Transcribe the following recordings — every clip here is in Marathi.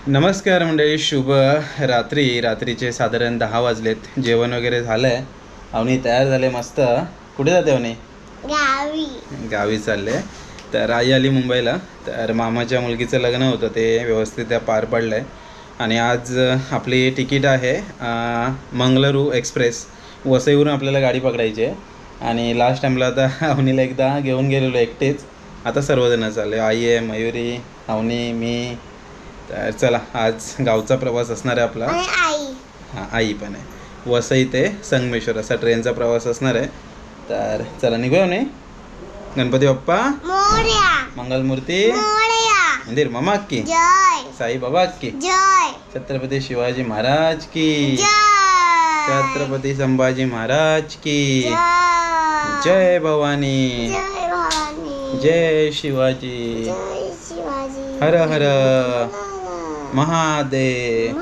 नमस्कार मंडळी, शुभ रात्रीचे साधारण 10 वाजलेत. जेवण वगैरे झालं आहे. अवनी तयार झाले मस्त. कुठे जाते अवनी? गावी चालले. तर आई आली मुंबईला. तर मामाच्या मुलगीचं लग्न होतं, ते व्यवस्थित पार पडलं आहे. आणि आज आपली तिकीट आहे मंगळुरू एक्सप्रेस. वसईवरून आपल्याला गाडी पकडायची आहे. आणि लास्ट टाईमला आता अवनीला एकदा घेऊन गेलेलो एकटेच. आता सर्वजण चालले. आई आहे, मयुरी, अवनी, मी. तर चला, आज गावचा प्रवास असणार आहे आपला. हां, आई पण आहे. वसई ते संगमेश्वर असा ट्रेनचा प्रवास असणार आहे. तर चला निघूया. नाही, गणपती बाप्पा मोरया, मंगलमूर्ती मोरया, मंदिर मामा की जय, साई बाबा की जय, छत्रपती शिवाजी महाराज की जय, छत्रपती संभाजी महाराज की जय, भवानी जय, भवानी जय, शिवाजी जय, शिवाजी हर हर महादेव.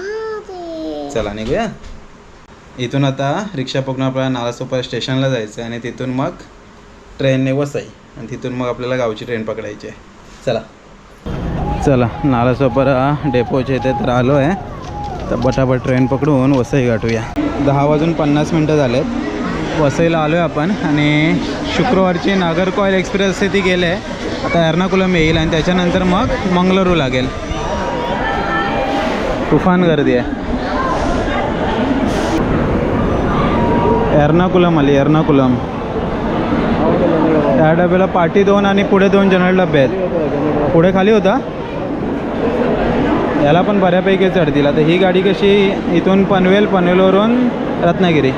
चला निघूया. इथून आता रिक्षा पकडून आपल्याला नालासोपारा स्टेशनला जायचं आहे आणि तिथून मग ट्रेनने वसई आणि तिथून मग आपल्याला गावची ट्रेन पकडायची आहे. चला नालासोपारा डेपोच्या इथे तर आलो आहे. तर बटाबट ट्रेन पकडून वसई गाठूया. 10:50 झालेत. वसईला आलो आहे आपण. आणि शुक्रवारची नागरकोइल एक्सप्रेस असे ती गेले. आता एर्नाकुलम येईल आणि त्याच्यानंतर मग मंगळुरू लागेल. तुफान गर्दी आहे. एर्नाकुलम आली. एर्नाकुलम त्या डब्याला पाठी 2 आणि पुढे 2 जनरल डबे आहेत. पुढे खाली होता. याला पण बऱ्यापैकी चढतील. आता ही गाडी कशी इथून पनवेलवरून रत्नागिरी.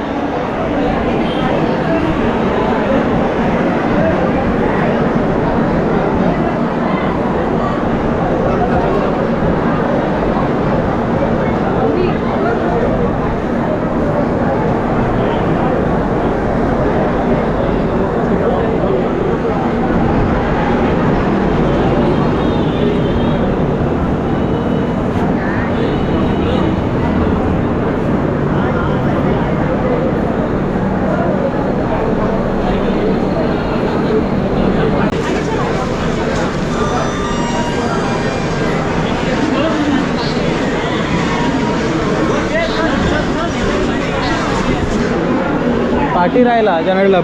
पाठी राहिला जनरल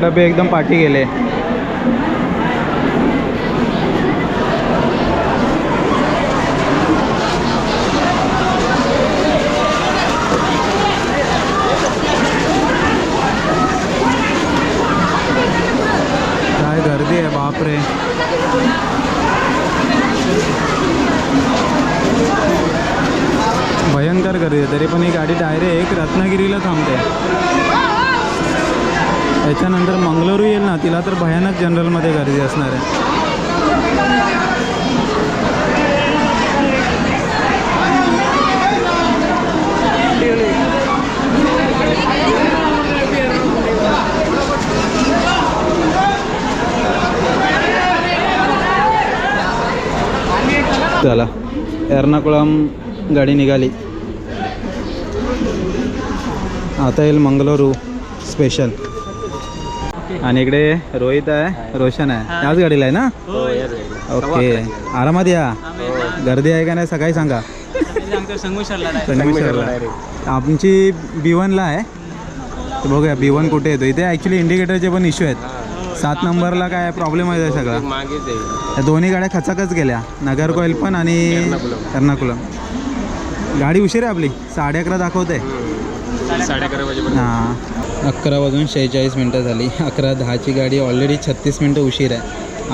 डबे एकदम पाठी गेले. काय गर्दी आहे बापरे. भयंकर गर्दी आहे. तरी पण ही गाडी डायरेक्ट रत्नागिरीला थांबते. त्याच्यानंतर मंगळुरू येईल ना, तिला तर भयानक जनरलमध्ये गर्दी असणार आहे. चला, एर्नाकुलम गाडी निघाली. आता येईल मंगळुरू स्पेशल. आणि इकडे रोहित आहे, रोशन आहे. याच गाडीला आहे ना? ओके, आरामात या. गर्दी आहे का नाही सकाळी सांगा. संगमेश्वरला आमची B1ला आहे. बघूया B1 कुठे येतो. इथे ॲक्च्युली इंडिकेटरचे पण इश्यू आहेत. 7 नंबरला काय प्रॉब्लेम आहे सगळा. या दोन्ही गाड्या खचाखच गेल्या, नागरकोइल पण आणि एर्नाकुलम. गाडी उशीर आहे आपली. 11:30 दाखवते. 11:30 हां, 11:46 झाली. 11:10ची गाडी ऑलरेडी 36 मिनटं उशीर आहे.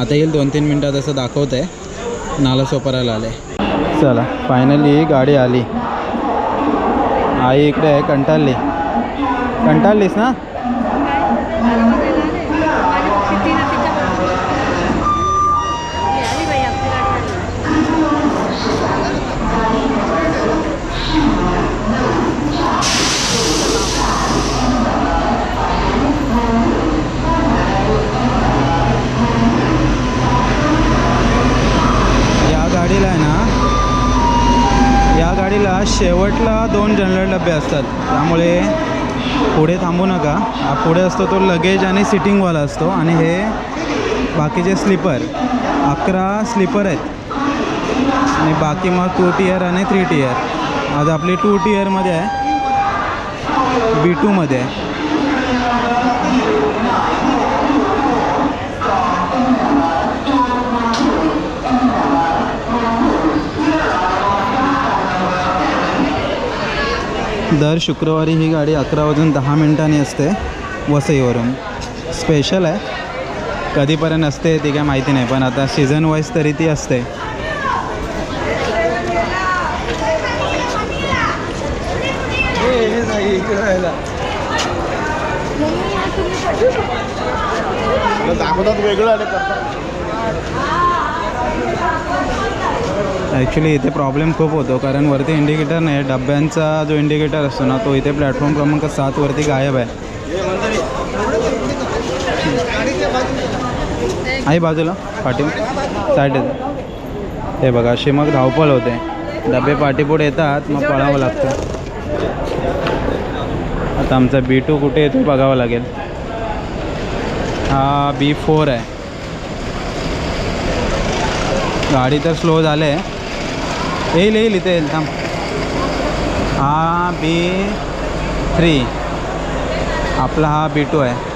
आता येईल 2-3 मिनटात असं दाखवत आहे. नालासोपाराला आले. चला, फायनली गाडी आली. आई इकडे आहे. कंटाळलीस ना? या गाडीला शेवटला 2 जनरल डबे असतात. त्यामुळे पुढे थांबू नका. हा पुढे असतो तो लगेज आणि सिटिंगवाला असतो. आणि हे बाकीचे स्लीपर 11 स्लीपर आहेत. आणि बाकी मग 2 टियर आणि 3 टियर. आज आपली 2 टियरमध्ये आहे, B2मध्ये आहे. दर शुक्रवारी ही गाडी 11:10 असते वसईवरून. स्पेशल आहे, कधीपर्यंत असते ती काय माहिती नाही, पण आता सीझन वाईज तरी ती असते. ॲक्च्युली इथे प्रॉब्लेम खूप होतो, कारण वरती इंडिकेटर नाही. डब्यांचा जो इंडिकेटर असतो ना, तो इथे प्लॅटफॉर्म क्रमांक 7 वरती गायब आहे. आई बाजूला पाठी साईड येते. हे बघा, अशी मग धावपळ होते. डबे पाठीपुढे येतात, मग पळावं लागतं. आता आमचा B2 कुठे येतो बघावं लागेल. हा B4 आहे. गाडी तर स्लो झाले आहे. येईल इथे येईल, थांब. हा B3, आपला हा B2 आहे.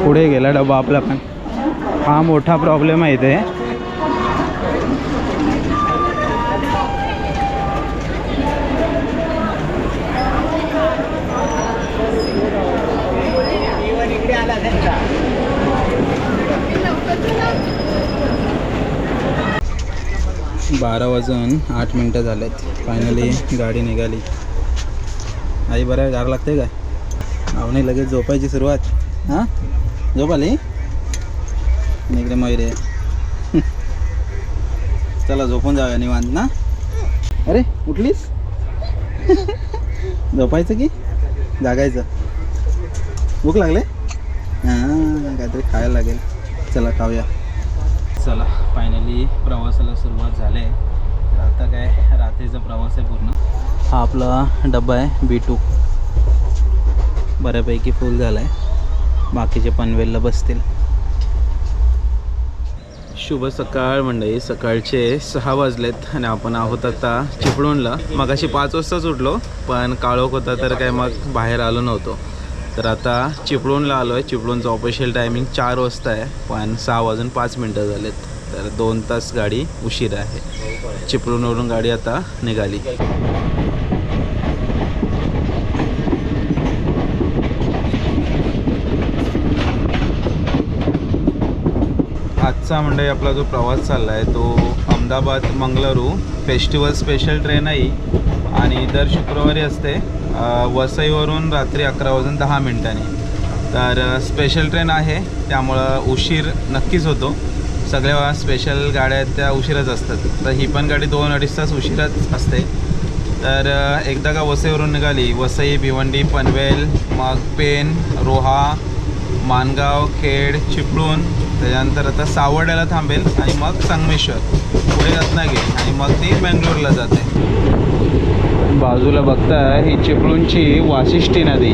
पुढे गेला डबा आपला, पण हा मोठा प्रॉब्लेम आहे इथे. बारा वाजून 8 मिनटं झालेत. फायनली गाडी निघाली. आई बरं गार लागते काय? आवणे लगेच झोपायची सुरुवात. हां, झोप आली? इकडे मयुरे. चला झोपून जाऊया निवांत ना. अरे उठलीस? झोपायचं की जागायचं? भूक लागले? हां, काहीतरी खायला लागेल. चला खाऊया. चला फायनली प्रवासाला सुरुवात झाली आहे. तर आता काय रात्रीचा प्रवास आहे पूर्ण. हा आपला डब्बा आहे B2, बऱ्यापैकी फुल झाला आहे. बाकीचे पनवेलला बसतील. शुभ सकाळ मंडळी. सकाळचे 6 वाजलेत आणि आपण आहोत आता चिपळूणला. मगाशी 5 वाजताच उठलो, पण काळोख होता तर काय मग बाहेर आलो नव्हतो. तर आता चिपळूणला आलो आहे. चिपळूणचं ऑफिशियल टायमिंग 4 वाजता आहे, पण 6 वाजून 5 मिनटं झालेत. तर 2 तास गाडी उशीर आहे. चिपळूणवरून गाडी आता निघाली. आजचा मंडळी आपला जो प्रवास चालला आहे तो Ahmedabad Mangaluru festival special train आहे आणि दर शुक्रवारी असते वसईवरून रात्री 11:10. तर स्पेशल ट्रेन आहे, त्यामुळं उशीर नक्कीच होतो. सगळ्या स्पेशल गाड्या आहेत त्या उशीरच असतात. तर ही पण गाडी 2-2.5 तास उशीरच असते. तर एकदा का वसईवरून निघाली, वसई, भिवंडी, पनवेल, मग पेन, रोहा, मानगाव, खेड, चिपळूण, त्याच्यानंतर आता सावर्ड्याला थांबेल आणि मग संगमेश्वर, पुढे रत्नागिरी आणि मग ती बेंगलोरला जाते. बाजूला बघता ही चिपळूणची वाशिष्ठी नदी.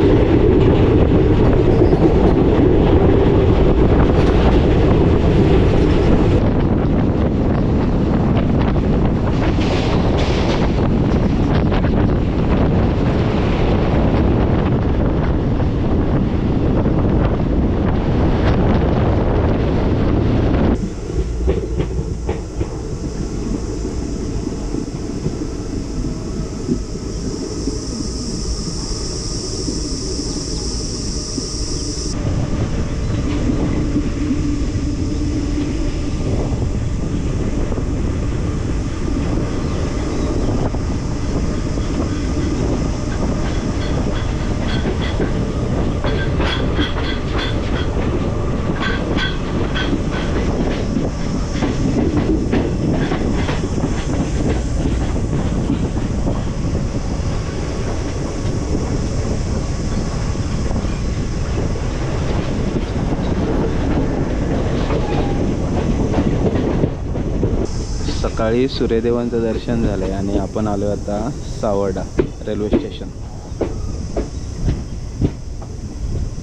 सकाळी सूर्यदेवांचं दर्शन झालं आहे आणि आपण आलो आता सावर्डा रेल्वे स्टेशन.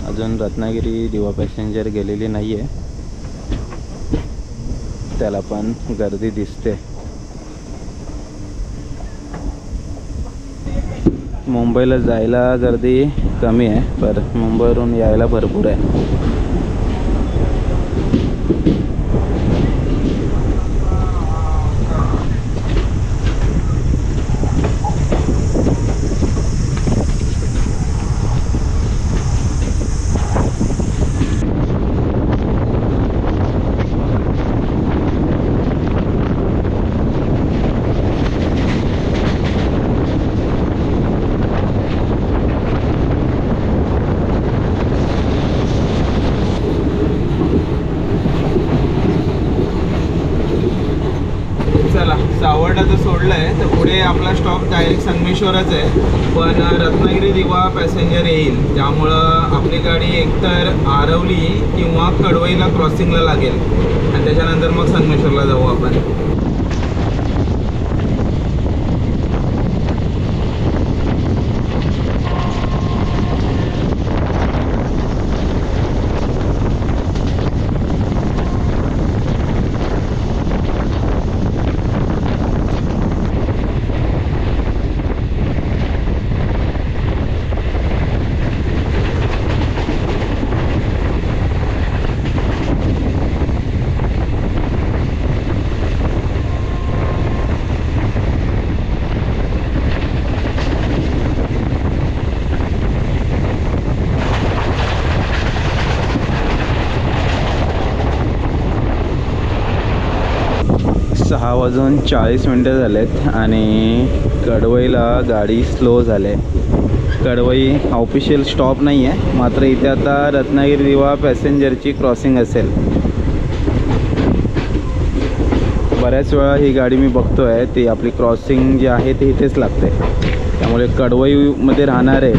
अजून रत्नागिरी दिवा पॅसेंजर गेलेली नाही आहे, त्याला पण गर्दी दिसते. मुंबईला जायला गर्दी कमी आहे, पण मुंबईवरून यायला भरपूर आहे. चला, सावर्डाचं सोडलं आहे तर पुढे आपला स्टॉप डायरेक्ट संगमेश्वरच आहे, पण रत्नागिरी दिवा पॅसेंजर येईल, त्यामुळं आपली गाडी एकतर आरवली किंवा कडवईला क्रॉसिंगला लागेल आणि त्याच्यानंतर मग संगमेश्वरला जाऊ आपण. सहा वाजून 40 मिनटं झालेत आणि कडवईला गाडी स्लो झाले. कडवई ऑफिशियल स्टॉप नाही आहे, मात्र इथे आता रत्नागिरी दिवा पॅसेंजरची क्रॉसिंग असेल. बऱ्याच वेळा ही गाडी मी बघतो आहे, ती आपली क्रॉसिंग जी आहे ती इथेच लागते, त्यामुळे कडवईमध्ये राहणारे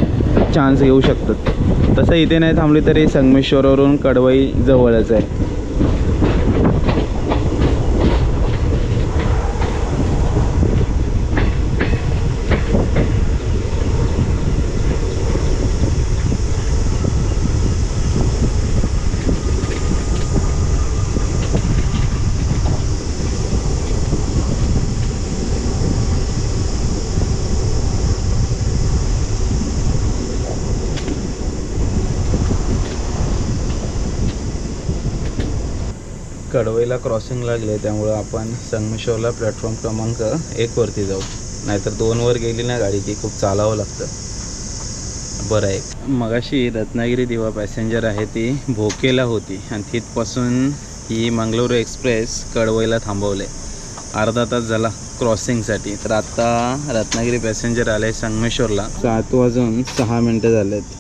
चान्स घेऊ शकतात. तसं इथे नाही थांबली तरी संगमेश्वरवरून कडवई जवळच आहे. कडवईला क्रॉसिंग लागले, त्यामुळं आपण संगमेश्वरला प्लॅटफॉर्म क्रमांक 1 वरती जाऊ, नाहीतर 2 वर गेली ना गाडी की खूप चालावं लागतं. बरं आहे. मगाशी रत्नागिरी दिवा पॅसेंजर आहे ती भोकेला होती आणि तिथपासून ही मंगळूर एक्सप्रेस कडवईला थांबवले. अर्धा तास झाला क्रॉसिंगसाठी. तर आत्ता रत्नागिरी पॅसेंजर आले संगमेश्वरला. 7 वाजून 6 मिनटं झालेत.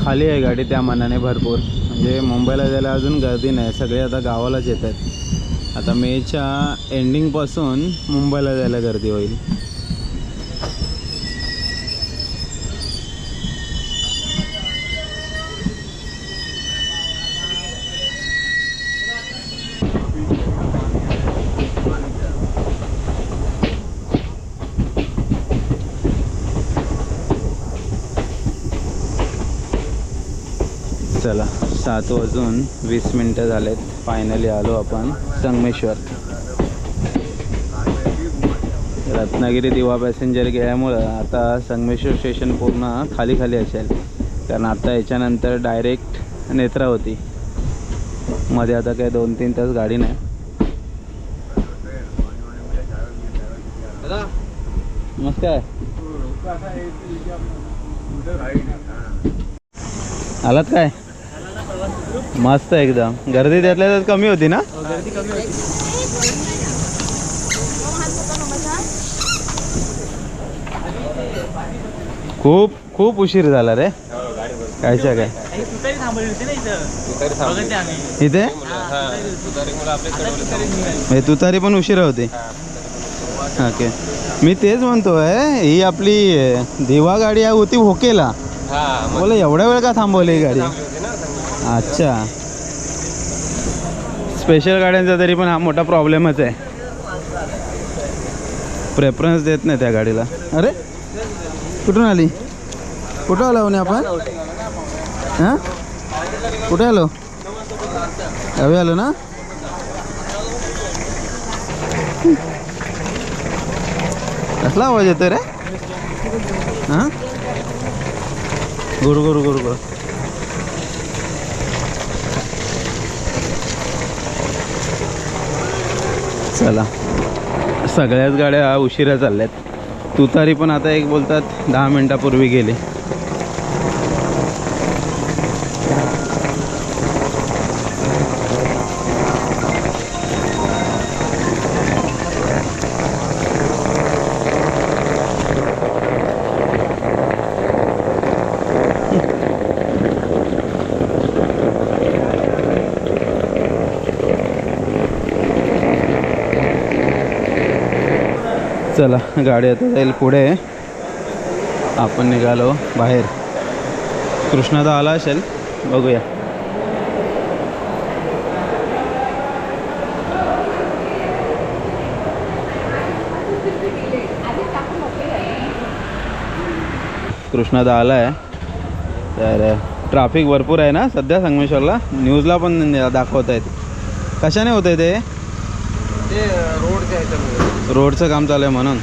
खाली आहे गाडी त्या मानाने भरपूर, म्हणजे मुंबईला जायला अजून गर्दी नाही, सगळे आता गावालाच येत आहेत. आता मेच्या एंडिंगपासून मुंबईला जायला गर्दी होईल. चला, 7 वाजून 20 मिनटं झालेत. फायनली आलो आपण संगमेश्वर. रत्नागिरी दिवा पॅसेंजर गेल्यामुळं आता संगमेश्वर स्टेशन पूर्ण खाली खाली असेल, कारण आता याच्यानंतर डायरेक्ट नेत्रावती. मध्ये आता काय 2-3 तास गाडी नाही. मस्त आहे. आलात काय? मस्त एकदम. गर्दी त्यातल्या त्यात कमी होती ना? गर्दी कमी होती. खूप खूप उशीर झाला रे. कायच्या काय इथे हे तुतारी पण उशिरा होती. ओके, मी तेच म्हणतोय ही आपली दिवा गाडी होती भोकेला. बोला एवढ्या वेळ का थांबवली ही गाडी? अच्छा, स्पेशल गाड्यांचा तरी पण हा मोठा प्रॉब्लेमच आहे. प्रेफरन्स देत नाही त्या गाडीला. अरे कुठून आली? कुठं आलो म्हणे आपण? हां कुठे आलो? गावी आलो ना. कसला आवाज येतोय रे? हां गुरु गुरु गुरु गुरु. चला, सगळ्याच गाड्या उशिरा चालल्यात. तुतारी पण आता एक बोलतात 10 मिनिटापूर्वी गेली. चला, गाडी आता जाईल पुढे. आपण निघालो बाहेर. कृष्णादा आला असेल, बघूया. कृष्णादा आला आहे. तर ट्रॅफिक भरपूर आहे ना सध्या संगमेश्वरला. न्यूजला पण दाखवत आहेत. कशाने होत आहे ते? रोडचं काम चालू आहे म्हणून.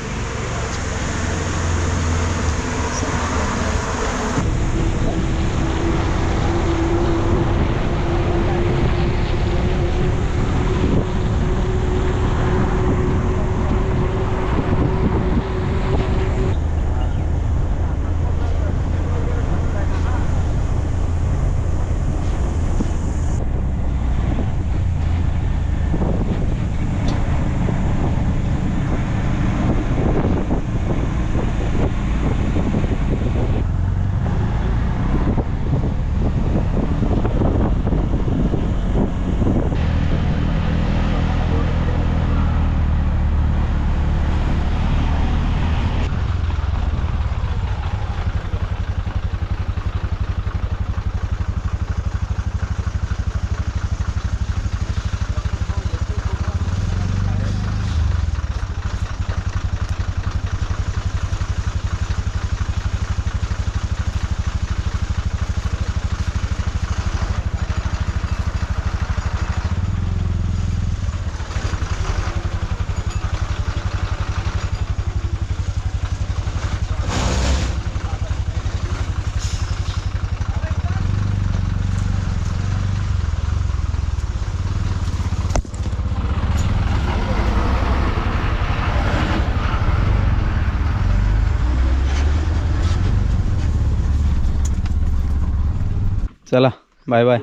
चला बाय बाय.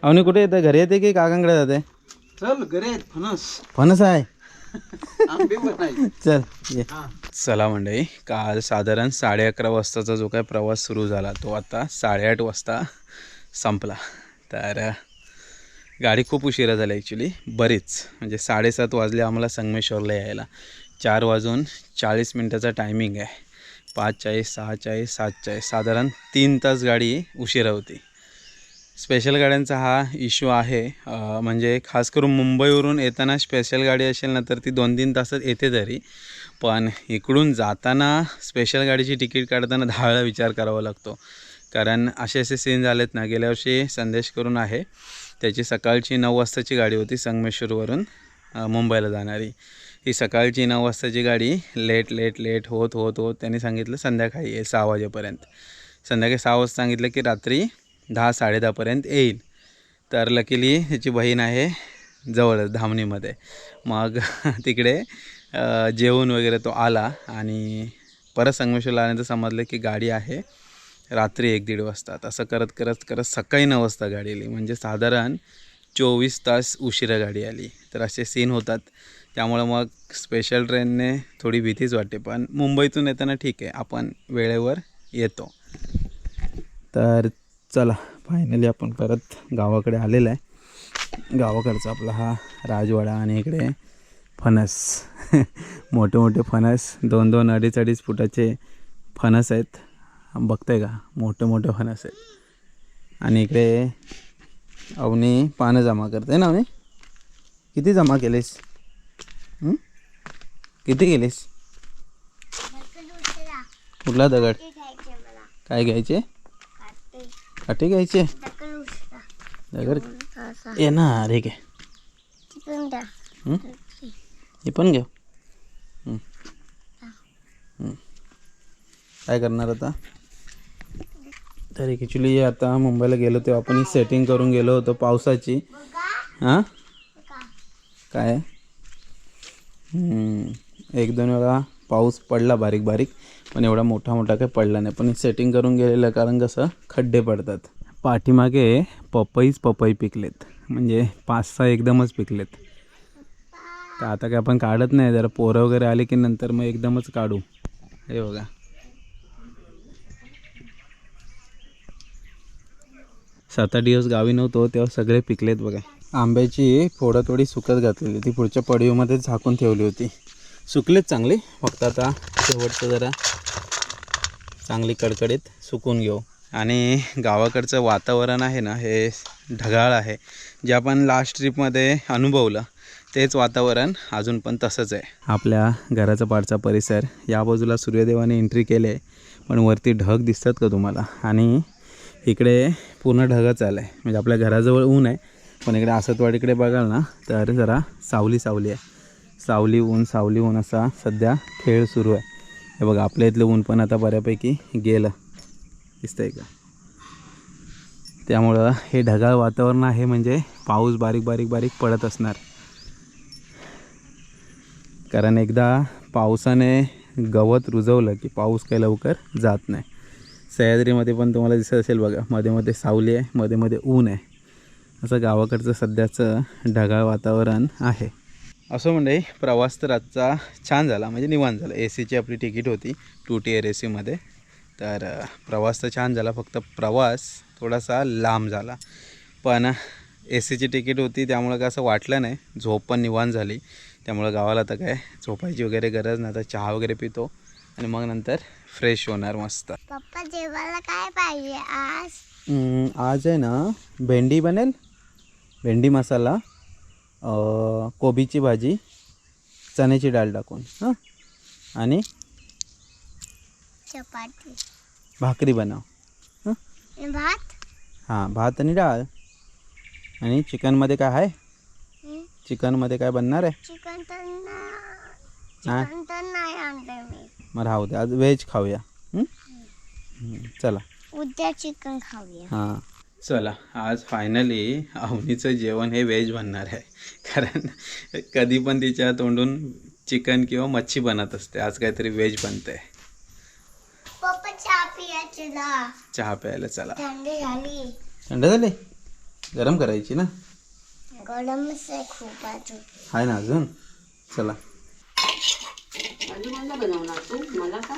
अवनी कुठे येते? घरी येते की काकांकडे जाते? चल घरी फणस फणस आहे. आंबे पण आहे. चल ये. चला मंडळी, काल साधारण 11:30 वाजताचा जो काय प्रवास सुरू झाला तो आता 8:30 वाजता संपला. तर गाडी खूप उशिरा झाली ॲक्च्युली, बरीच. म्हणजे 7:30 वाजले आम्हाला संगमेश्वरला यायला. 4:40 टायमिंग आहे. 5:40, 6:40, 7:40, साधारण 3 तास गाडी उशिरा होती. स्पेशल गाड्यांचा हा इश्यू आहे. म्हणजे खास करून मुंबईवरून येताना स्पेशल गाडी असेल ना तर ती 2-3 तासात येते तरी. पण इकडून जाताना स्पेशल गाडीची तिकीट काढताना 10 वेळा विचार करावा लागतो. कारण असे सीन झालेत ना. गेल्या वर्षी संदेश करून आहे, त्याची सकाळची 9 वाजताची गाडी होती संगमेश्वरवरून मुंबईला जाणारी. ही सकाळची 9 वाजताची गाडी लेट होत त्यांनी सांगितलं संध्याकाळी येईल 6 वाजेपर्यंत. संध्याकाळी 6 वाजता सांगितलं की रात्री 10-10:30पर्यंत येईल. तर लकीली त्याची बहीण आहे जवळच धामणीमध्ये. मग तिकडे जेवून वगैरे तो आला आणि परत संगमेश्वरला आल्यानंतर समजलं की गाडी आहे रात्री 1-1:30 वाजता. असं करत सकाळी 9 वाजता गाडी आली. म्हणजे साधारण 24 तास उशिरा गाडी आली. तर असे सीन होतात. त्यामुळं मग स्पेशल ट्रेनने थोडी भीतीच वाटते. पण मुंबईतून येताना ठीक आहे, आपण वेळेवर येतो. तर चला फायनली आपण परत गावाकडे आलेला आहे. गावाकडचा आपला हा राजवाडा आणि इकडे फणस मोठे मोठे फणस 2-2, 2.5 फुटाचे फणस आहेत. बघताय का, मोठे मोठे फणस आहेत. आणि इकडे अवनी पानं जमा करते ना. अवनी किती जमा केलेस? किती केलेस? कुठला दगड? काय घ्यायचे? काटे घ्यायचे. दगड येणार हे घे. हे पण घेऊ. काय करणार आता? तर ॲक्च्युली आता मुंबईला गेलो तेव्हा आपण ही सेटिंग करून गेलो होतो पावसाची. हां काय 1-2 वेळा पाऊस पडला बारीक बारीक, पण एवढा मोठा मोठा काही पडला नाही. पण सेटिंग करून गेलेलं कारण कसं खड्डे पडतात. पाठीमागे पपई पिकलेत, म्हणजे 5-6 एकदमच पिकलेत. तर आता काय आपण काढत नाही, जरा पोरं वगैरे आले की नंतर मग एकदमच काढू. हे बघा 7-8 दिवस गावी नव्हतो तेव्हा सगळे पिकलेत बघा. आंब्याची फोडं थोडी सुकत घातलेली, ती पुढच्या पडीवमध्ये झाकून ठेवली होती. सुकलेत चांगली, फक्त आता शेवटचं जरा चांगली कडकडीत सुकून घेऊ. आणि गावाकडचं वातावरण आहे ना, हे ढगाळ आहे. जे आपण लास्ट ट्रिपमध्ये अनुभवलं तेच वातावरण अजून पण तसंच आहे. आपल्या घराचा पाठचा परिसर, या बाजूला सूर्यदेवाने एंट्री केली आहे, पण वरती ढग दिसतात का तुम्हाला? आणि इकडे पूर्ण ढगच आलं आहे. म्हणजे आपल्या घराजवळ ऊन आहे, पण इकडे आसतवाडीकडे बघाल ना तर जरा सावली आहे. सावली ऊन असा सध्या खेळ सुरू आहे. हे बघा आपल्या इथलं ऊन पण आता बऱ्यापैकी गेलं, दिसतंय का? त्यामुळं हे ढगाळ वातावरण आहे, म्हणजे पाऊस बारीक बारीक पडत असणार. कारण एकदा पावसाने गवत रुजवलं की पाऊस काही लवकर जात नाही. सह्याद्रीमध्ये पण तुम्हाला दिसत असेल बघा, मध्ये मध्ये सावली आहे, मध्ये मध्ये ऊन आहे. असं गावाकडचं सध्याचं ढगाळ वातावरण आहे. असं म्हणजे प्रवास तर आजचा छान झाला, म्हणजे निवांत झाला. AC ची आपली तिकीट होती 2 tier AC मध्ये. तर प्रवास तर छान झाला, फक्त प्रवास थोडासा लांब झाला. पण AC ची तिकीट होती त्यामुळं काय असं वाटलं नाही. झोप पण निवांत झाली. त्यामुळं गावाला तर काय झोपायची वगैरे गरज नाही. तर चहा वगैरे पितो आणि मग नंतर फ्रेश होणार मस्त. पप्पा जेवायला काय पाहिजे आज? आज आहे ना भेंडी बनेल, भेंडी मसाला, कोबीची भाजी, चण्याची डाळ टाकून, हां, आणि चपाती, भाकरी बनव. हां भात. हां, भात आणि डाळ. आणि चिकनमध्ये काय आहे? चिकनमध्ये काय बनणार आहे? चिकन तर हां नाही आणलं मी. मग राहू दे, आज व्हेज खाऊया. चला उद्या चिकन खाऊया. हां चला, आज फायनली अवनीचं जेवण हे व्हेज बनणार आहे. कारण कधी पण तिच्या तोंडून चिकन किंवा मच्छी बनत असते. आज काहीतरी व्हेज बनते. पप्पा चहा पियाचे ना. चहा प्यायला चला. थंडी झाली. थंड झाली, गरम करायची ना. गरमच आहे खूप अजून. आहे ना अजून. चला मला बनवणार तू? मला का?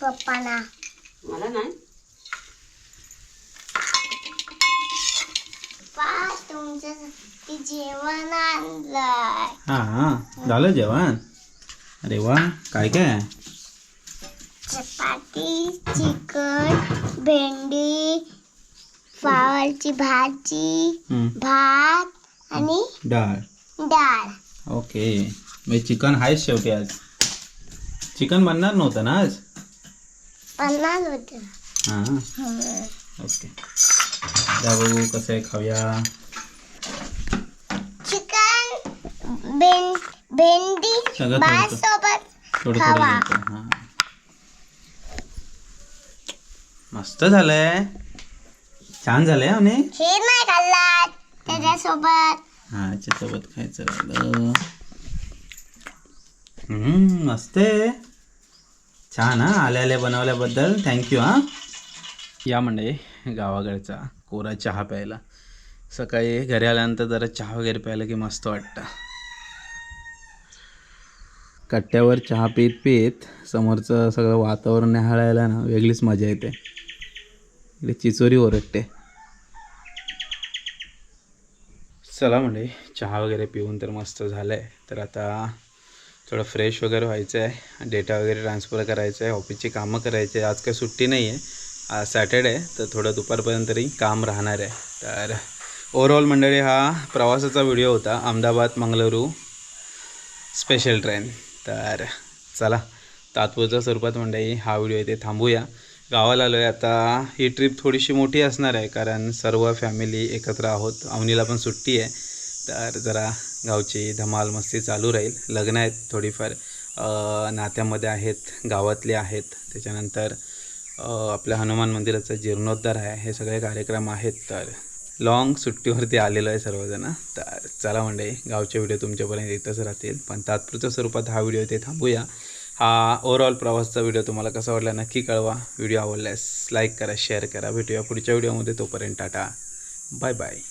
पप्पाना. मला नाही. पप्पा तुमच्यासाठी जेवण आणलंय. हां झालं जेवण. अरे वा, काय काय? चपाती, चिकन, भेंडी, फ्लावरची भाजी, भात आणि डाळ. डाळ. ओके, म्हणजे चिकन आहेच शेवटी. आज चिकन बनणार नव्हतं ना आज? पन्नास होतं. हां ओके. द्या बघू कसं आहे, खाऊया. चिकन, भेंडी सगळं भात थोडं सोबत थोडं खावा. थोडं. हां मस्त झालंय, छान झालंय. आणि हे नाही खाल्लात त्याच्यासोबत. हां याच्यासोबत खायचं राहिलं. मस्त आहे, छान. हां आल्या बनवल्याबद्दल थँक्यू. हां या म्हणजे गावाकडचा कोरा चहा प्यायला. सकाळी घरी आल्यानंतर जरा चहा वगैरे प्यायला की मस्त वाटतं. कट्ट्यावर चहा पीत पीत समोरचं सगळं वातावरण निहाळायला ना वेगळीच मजा येते. इकडे चिचोरी ओरडते. चला म्हणजे चहा वगैरे पिऊन तर मस्त झालं आहे. तर आता थोडं फ्रेश वगैरे व्हायचं आहे, डेटा वगैरे ट्रान्सफर करायचं आहे, ऑफिसची कामं करायची आहे. आज काही सुट्टी नाही आहे, आज सॅटर्डे आहे, तर थोडं दुपारपर्यंत तरी काम राहणार आहे. तर ओव्हरऑल मंडळी हा प्रवासाचा व्हिडिओ होता, अहमदाबाद मंगळुरू स्पेशल ट्रेन. तर चला तात्पुरत्या स्वरूपात मंडळी हा व्हिडिओ इथे थांबूया. गावाला आलो आहे आता. ही ट्रिप थोडीशी मोठी असणार आहे कारण सर्व फॅमिली एकत्र आहोत. अवनीला पण सुट्टी आहे, तर जरा गावची धमाल मस्ती चालू राहील. लग्न आहेत थोडीफार नात्यामध्ये आहेत, गावातले आहेत. त्याच्यानंतर आपल्या हनुमान मंदिराचा जीर्णोद्धार आहे, हे सगळे कार्यक्रम आहेत. तर लॉंग सुट्टीवरती आलेलो आहे सर्वजण. तर चला मंडळी गावचे व्हिडिओ तुमच्यापर्यंत येतच राहतील, पण तात्पुरत्या स्वरूपात हा व्हिडिओ इथे थांबूया. हा ओव्हरऑल प्रवासचा व्हिडिओ तुम्हाला कसा वाटला नक्की कळवा. व्हिडिओ आवडल्यास लाईक करा, शेअर करा. भेटूया पुढच्या व्हिडिओमध्ये. तोपर्यंत टाटा, बाय बाय.